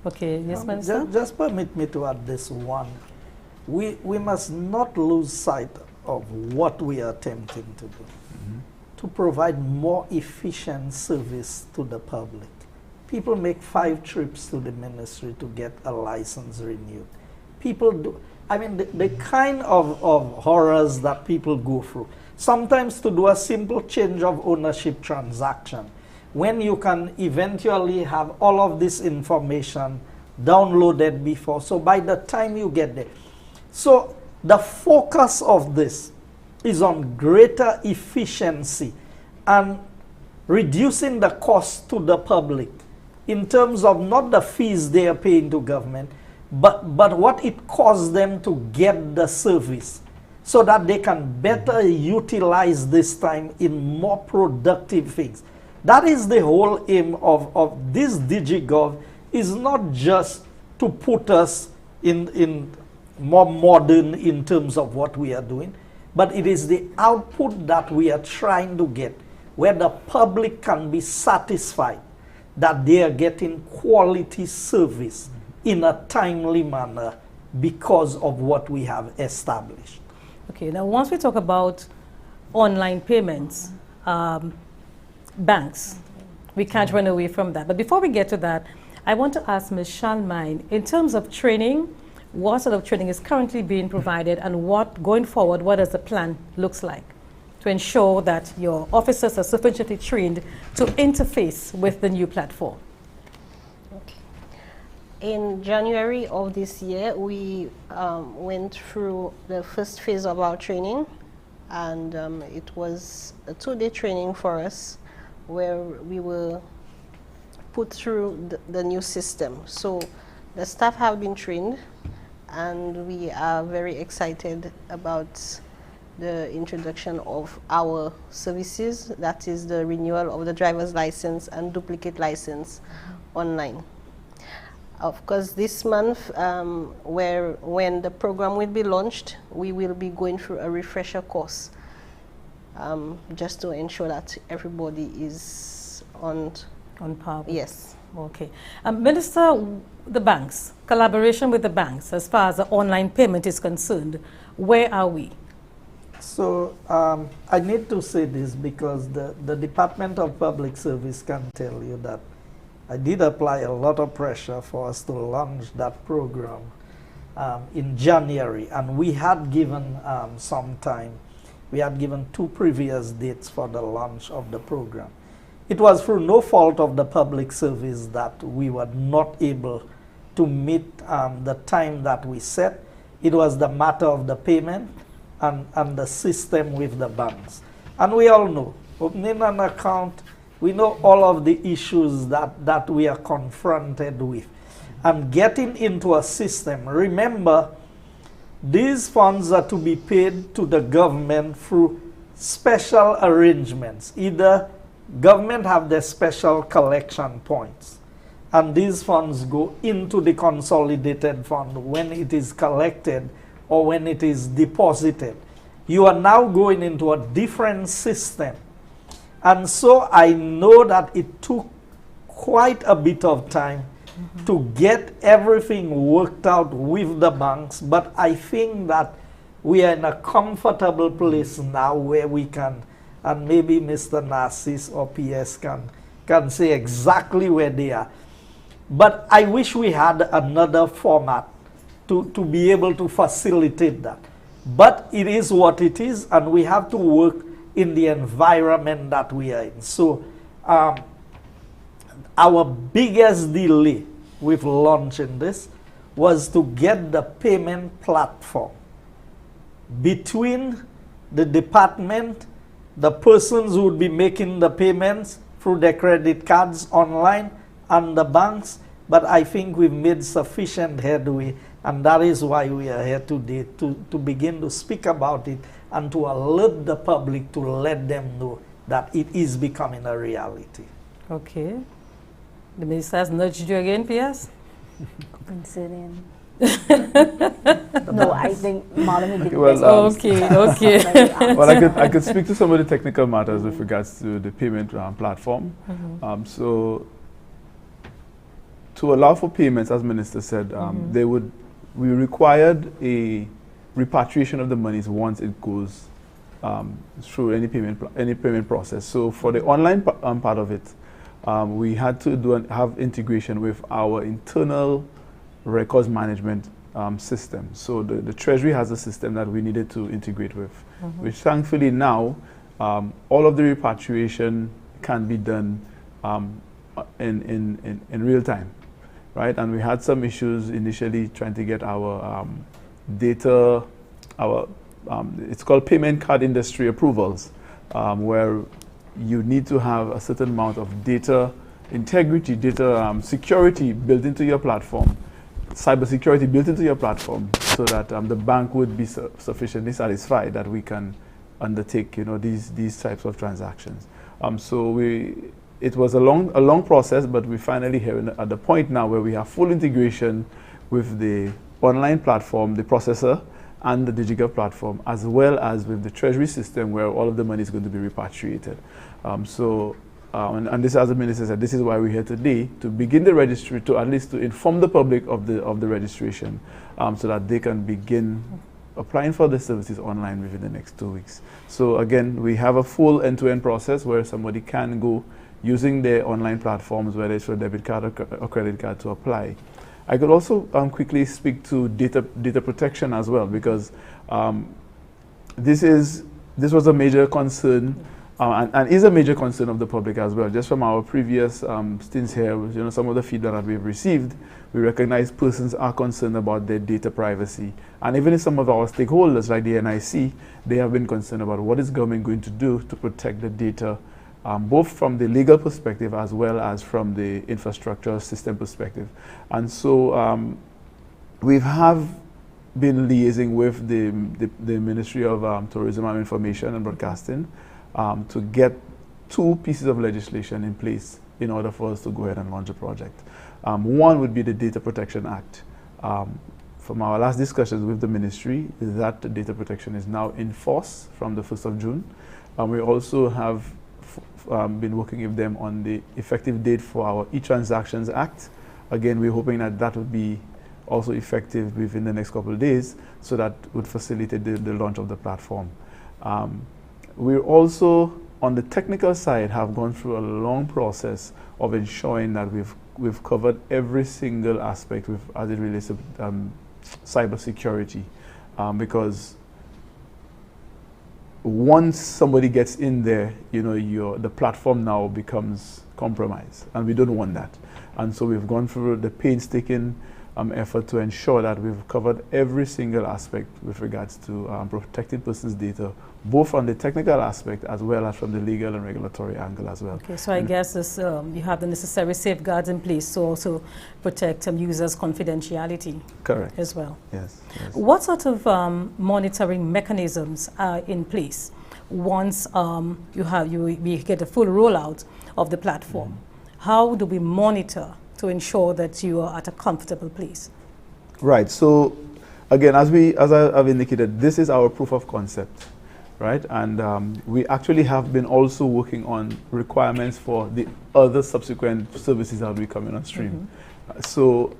Okay, yes, Minister? Just permit me to add this one. We must not lose sight of what we are attempting to do, to provide more efficient service to the public. People make 5 trips to the ministry to get a license renewed. People do, I mean, the kind of horrors that people go through. Sometimes to do a simple change of ownership transaction, when you can eventually have all of this information downloaded before, so by the time you get there. So the focus of this is on greater efficiency and reducing the cost to the public in terms of not the fees they are paying to government, but what it costs them to get the service, so that they can better utilize this time in more productive things. That is the whole aim of this DigiGov, is not just to put us in more modern in terms of what we are doing, but it is the output that we are trying to get, where the public can be satisfied that they are getting quality service in a timely manner because of what we have established. Okay, now once we talk about online payments, banks, we can't run away from that. But before we get to that, I want to ask Ms. Charlemagne, in terms of training, what sort of training is currently being provided, and what, going forward, what does the plan looks like to ensure that your officers are sufficiently trained to interface with the new platform? In January of this year, we went through the first phase of our training, and it was a 2-day training for us, where we were put through the new system. So the staff have been trained, and we are very excited about the introduction of our services, that is the renewal of the driver's license and duplicate license online. Of course, this month, when the program will be launched, we will be going through a refresher course, just to ensure that everybody is on par. Yes. Okay. Minister, the banks, collaboration with the banks, as far as the online payment is concerned, where are we? So I need to say this because the Department of Public Service can tell you that I did apply a lot of pressure for us to launch that program in January, and we had given some time. We had given 2 previous dates for the launch of the program. It was through no fault of the public service that we were not able to meet the time that we set. It was the matter of the payment and the system with the banks. And we all know, opening an account, we know all of the issues that we are confronted with. And getting into a system, remember, these funds are to be paid to the government through special arrangements. Either government have their special collection points, and these funds go into the consolidated fund when it is collected or when it is deposited. You are now going into a different system. And so I know that it took quite a bit of time to get everything worked out with the banks, but I think that we are in a comfortable place now where we can, and maybe Mr. Narcisse or PS can say exactly where they are. But I wish we had another format to be able to facilitate that. But it is what it is, and we have to work in the environment that we are in. So our biggest delay with launching this was to get the payment platform between the department, the persons who would be making the payments through their credit cards online, and the banks. But I think we've made sufficient headway, and that is why we are here today, to begin to speak about it and to alert the public, to let them know that it is becoming a reality. Okay. The minister has nudged you again, PS? Considering. No, I think Marlon will be okay. Well, I could speak to some of the technical matters with regards to the payment platform. So, to allow for payments, as Minister said, we required a repatriation of the monies once it goes through any payment process. So for the online part of it, we had to have integration with our internal records management system. So the Treasury has a system that we needed to integrate with, which thankfully now all of the repatriation can be done in real time, right? And we had some issues initially trying to get our data, it's called payment card industry approvals, where you need to have a certain amount of data integrity, data security built into your platform, cyber security built into your platform, so that the bank would be sufficiently satisfied that we can undertake, these types of transactions. So it was a long process, but we finally here at the point now where we have full integration with the online platform, the processor, and the DigiGov platform, as well as with the Treasury system where all of the money is going to be repatriated. And this, as the minister said, this is why we're here today, to begin the registry, to at least to inform the public of the registration, so that they can begin applying for the services online within the next 2 weeks. So again, we have a full end-to-end process where somebody can go using their online platforms, whether it's for a debit card or credit card, to apply. I could also quickly speak to data protection as well, because this was a major concern, and is a major concern of the public as well. Just from our previous stints here, some of the feedback that we've received, we recognize persons are concerned about their data privacy. And even some of our stakeholders, like the NIC, they have been concerned about what is government going to do to protect the data, both from the legal perspective as well as from the infrastructure system perspective. And so we have been liaising with the Ministry of Tourism and Information and Broadcasting to get 2 pieces of legislation in place in order for us to go ahead and launch a project. One would be the Data Protection Act. From our last discussions with the ministry, that data protection is now in force from the 1st of June. We also have been working with them on the effective date for our e-Transactions Act. Again, we're hoping that that would be also effective within the next couple of days, so that would facilitate the launch of the platform. We also, on the technical side, have gone through a long process of ensuring that we've covered every single aspect as it relates to cyber security, because once somebody gets in there, the platform now becomes compromised, and we don't want that. And so we've gone through the painstaking effort to ensure that we've covered every single aspect with regards to protecting persons' data, both on the technical aspect as well as from the legal and regulatory angle as well. Okay, so I guess this, you have the necessary safeguards in place to also protect users' confidentiality. Correct. As well. Yes. What sort of monitoring mechanisms are in place once we get a full rollout of the platform? How do we monitor to ensure that you are at a comfortable place? Right. So again, as I've indicated, this is our proof of concept, right? And we actually have been also working on requirements for the other subsequent services that will be coming on stream. So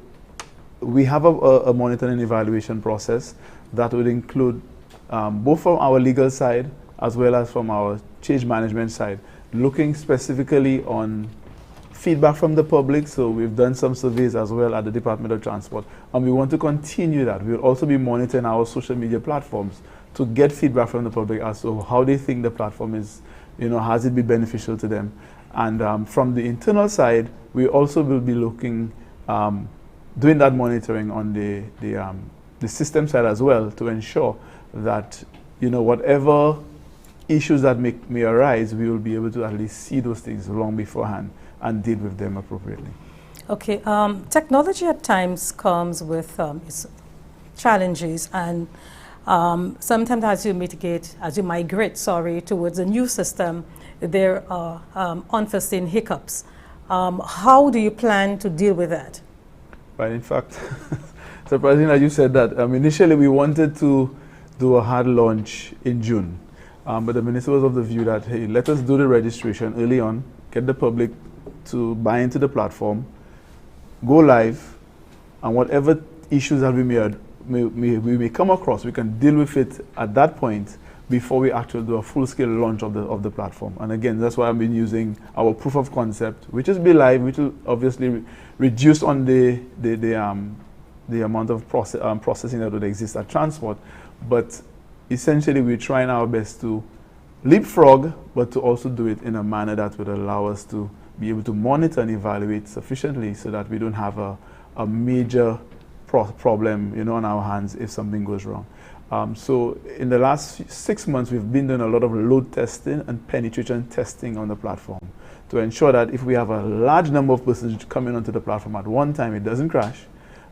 we have a monitoring and evaluation process that would include both from our legal side as well as from our change management side, looking specifically on feedback from the public. So we've done some surveys as well at the Department of Transport, and we want to continue that. We'll also be monitoring our social media platforms to get feedback from the public as to how they think the platform is, has it been beneficial to them. And from the internal side, we also will be looking, doing that monitoring on the system side as well, to ensure that, whatever issues that may arise, we will be able to at least see those things long beforehand and deal with them appropriately. Okay, technology at times comes with its challenges, and sometimes as you migrate towards a new system, there are unforeseen hiccups. How do you plan to deal with that? Right, in fact, surprising that you said that. Initially we wanted to do a hard launch in June, but the minister was of the view that, hey, let us do the registration early on, get the public to buy into the platform, go live, and whatever issues that we may come across, we can deal with it at that point before we actually do a full-scale launch of the platform. And again, that's why I've been using our proof of concept, which is be live, which will obviously reduce on the the amount of processing that would exist at transport, but essentially we're trying our best to leapfrog, but to also do it in a manner that would allow us to be able to monitor and evaluate sufficiently so that we don't have a major problem, on our hands if something goes wrong. So in the last 6 months, we've been doing a lot of load testing and penetration testing on the platform to ensure that if we have a large number of persons coming onto the platform at one time, it doesn't crash,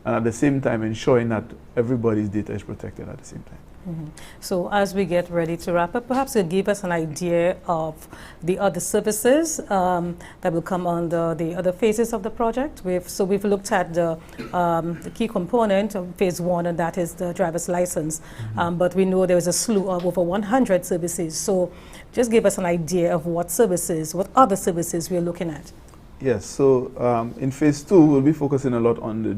and at the same time ensuring that everybody's data is protected at the same time. Mm-hmm. So as we get ready to wrap up, perhaps you'll give us an idea of the other services that will come under the other phases of the project. We've looked at the key component of phase 1, and that is the driver's license. Mm-hmm. But we know there is a slew of over 100 services. So just give us an idea of what other services we're looking at. Yes, so in phase 2, we'll be focusing a lot on the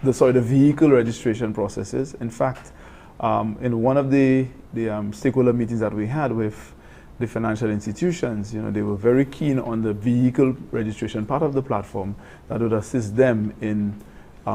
the vehicle registration processes. In fact, in one of the stakeholder meetings that we had with the financial institutions, they were very keen on the vehicle registration part of the platform that would assist them in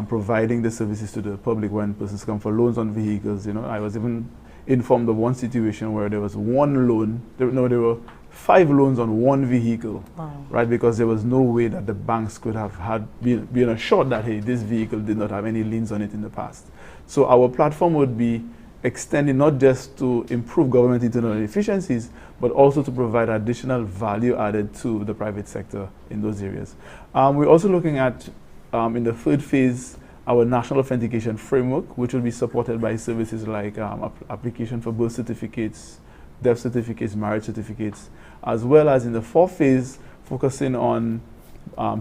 providing the services to the public when persons come for loans on vehicles. I was even informed of one situation where there was one loan, there were 5 loans on one vehicle. Wow. Right? Because there was no way that the banks could have been assured that, hey, this vehicle did not have any liens on it in the past. So our platform would be extending not just to improve government internal efficiencies, but also to provide additional value added to the private sector in those areas. We're also looking at, in the 3rd phase, our national authentication framework, which will be supported by services like application for birth certificates, death certificates, marriage certificates, as well as in the 4th phase, focusing on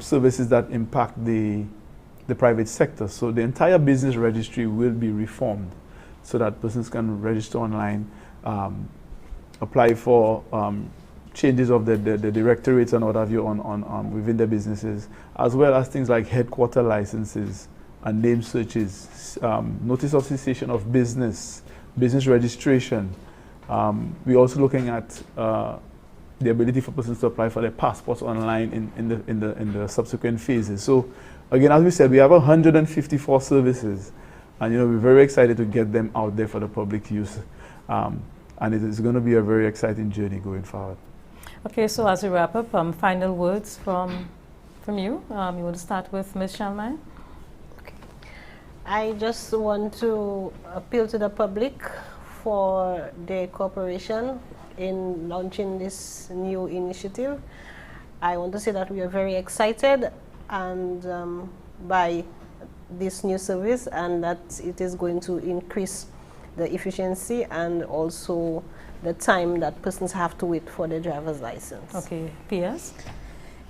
services that impact the private sector. So the entire business registry will be reformed so that persons can register online, apply for changes of the directorates and what have you within their businesses, as well as things like headquarter licenses and name searches, notice of cessation of business registration. We're also looking at the ability for persons to apply for their passports online in the subsequent phases. So again, as we said, we have 154 services, and we're very excited to get them out there for the public use. And it is going to be a very exciting journey going forward. Okay, so as we wrap up, final words from you. You want to start with Ms. Charlemagne? Okay. I just want to appeal to the public for their cooperation in launching this new initiative. I want to say that we are very excited and by this new service, and that it is going to increase the efficiency and also the time that persons have to wait for their driver's license. Okay, P.S.?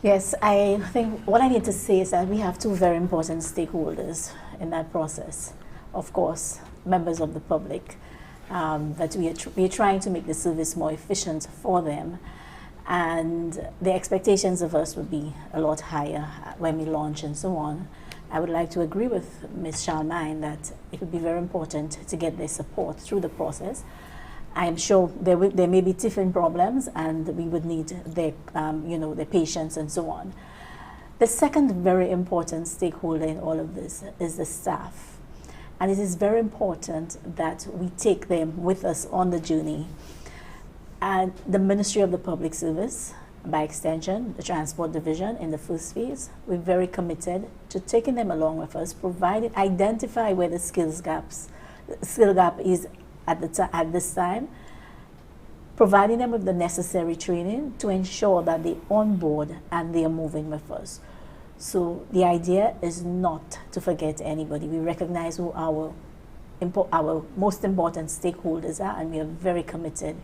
Yes, I think what I need to say is that we have 2 very important stakeholders in that process. Of course, members of the public, that we are trying to make the service more efficient for them, and the expectations of us would be a lot higher when we launch and so on. I would like to agree with Ms. Charlemagne that it would be very important to get their support through the process. I am sure there may be different problems, and we would need their, their patience and so on. The second very important stakeholder in all of this is the staff. And it is very important that we take them with us on the journey. And the Ministry of the Public Service, by extension, the Transport Division in the 1st phase, we're very committed to taking them along with us, identify where the skill gap is at this time, providing them with the necessary training to ensure that they onboard and they are moving with us. So the idea is not to forget anybody. We recognize who our most important stakeholders are, and we are very committed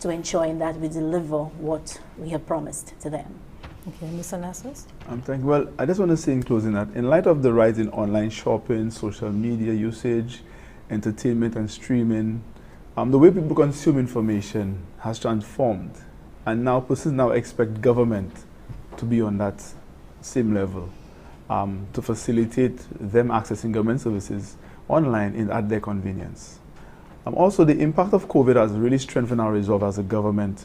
to ensuring that we deliver what we have promised to them. Okay, Mr. Narcisse? Thank you. Well, I just want to say in closing that in light of the rise in online shopping, social media usage, entertainment and streaming, the way people consume information has transformed, and now persons expect government to be on that same level to facilitate them accessing government services online at their convenience. Also, the impact of COVID has really strengthened our resolve as a government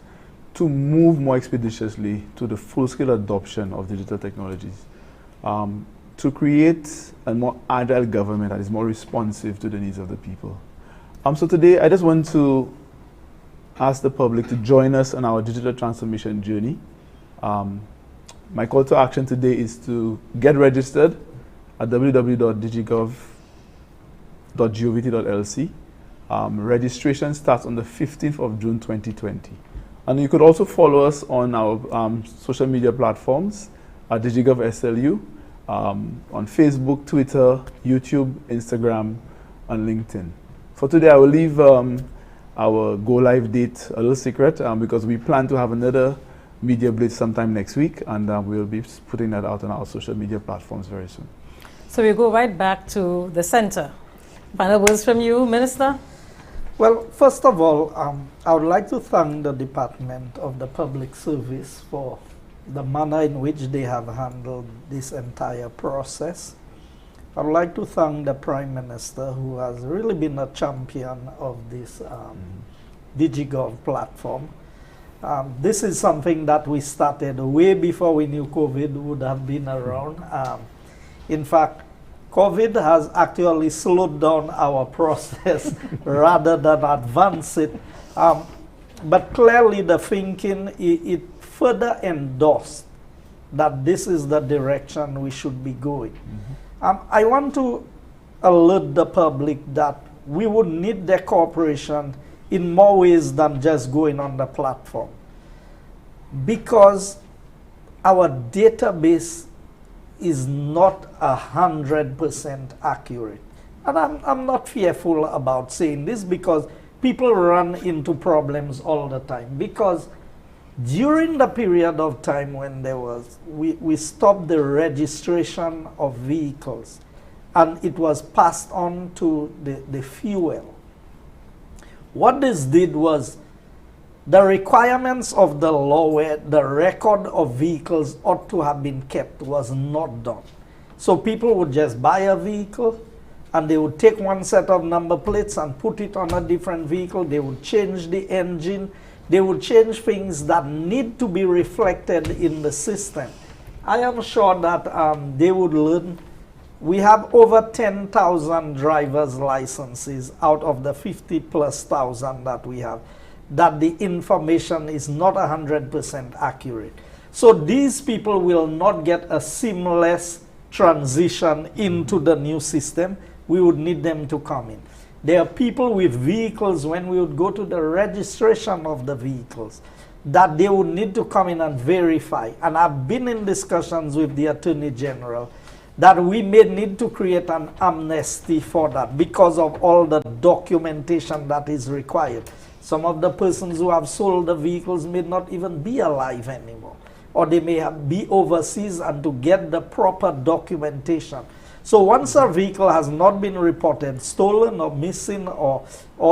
to move more expeditiously to the full-scale adoption of digital technologies. to create a more agile government that is more responsive to the needs of the people. So today, I just want to ask the public to join us on our digital transformation journey. My call to action today is to get registered at www.digigov.govt.lc. Registration starts on the 15th of June 2020. And you could also follow us on our social media platforms at DigiGov SLU, on Facebook, Twitter, YouTube, Instagram, and LinkedIn. For today, I will leave our go live date a little secret because we plan to have another media blitz sometime next week, and we'll be putting that out on our social media platforms very soon. So we go right back to the center. Final words from you, Minister? Well, first of all, I would like to thank the Department of the Public Service for the manner in which they have handled this entire process. I would like to thank the Prime Minister, who has really been a champion of this DigiGov platform. This is something that we started way before we knew COVID would have been around. In fact, COVID has actually slowed down our process rather than advance it. But clearly the thinking, it further endorsed that this is the direction we should be going. I want to alert the public that we would need their cooperation in more ways than just going on the platform, because our database is not 100% accurate. And I'm not fearful about saying this, because people run into problems all the time. Because during the period of time when we stopped the registration of vehicles and it was passed on to the fuel, what this did was the requirements of the law where the record of vehicles ought to have been kept was not done. So people would just buy a vehicle and they would take one set of number plates and put it on a different vehicle. They would change the engine. They would change things that need to be reflected in the system. I am sure that they would learn. We have over 10,000 driver's licenses out of the 50,000+ that we have, that the information is not 100% accurate. So these people will not get a seamless transition into the new system. We would need them to come in. There are people with vehicles, when we would go to the registration of the vehicles, that they would need to come in and verify. And I've been in discussions with the Attorney General that we may need to create an amnesty for that because of all the documentation that is required. Some of the persons who have sold the vehicles may not even be alive anymore, or they may be overseas, and to get the proper documentation. So once a vehicle has not been reported stolen or missing or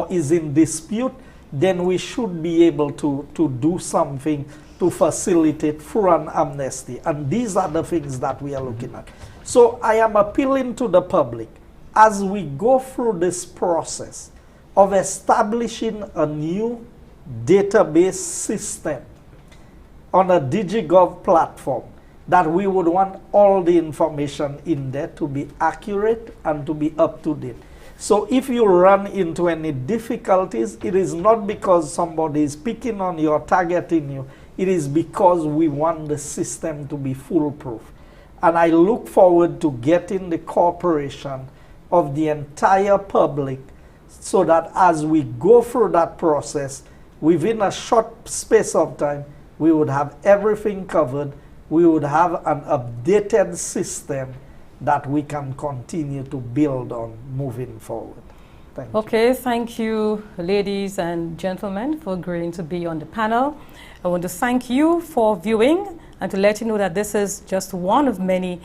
is in dispute, then we should be able to do something to facilitate through an amnesty. And these are the things that we are looking at. So I am appealing to the public, as we go through this process of establishing a new database system on a DigiGov platform, that we would want all the information in there to be accurate and to be up to date. So if you run into any difficulties, it is not because somebody is picking on you or targeting you. It is because we want the system to be foolproof. And I look forward to getting the cooperation of the entire public, so that as we go through that process, within a short space of time, we would have everything covered. We would have an updated system that we can continue to build on moving forward. Thank you. Okay, thank you, ladies and gentlemen, for agreeing to be on the panel. I want to thank you for viewing, and to let you know that this is just one of many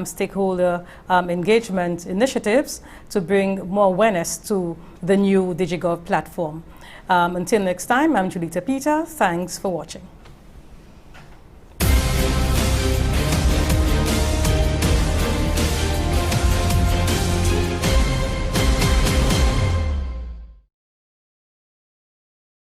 stakeholder engagement initiatives to bring more awareness to the new DigiGov platform. Until next time, I'm Julita Peter. Thanks for watching.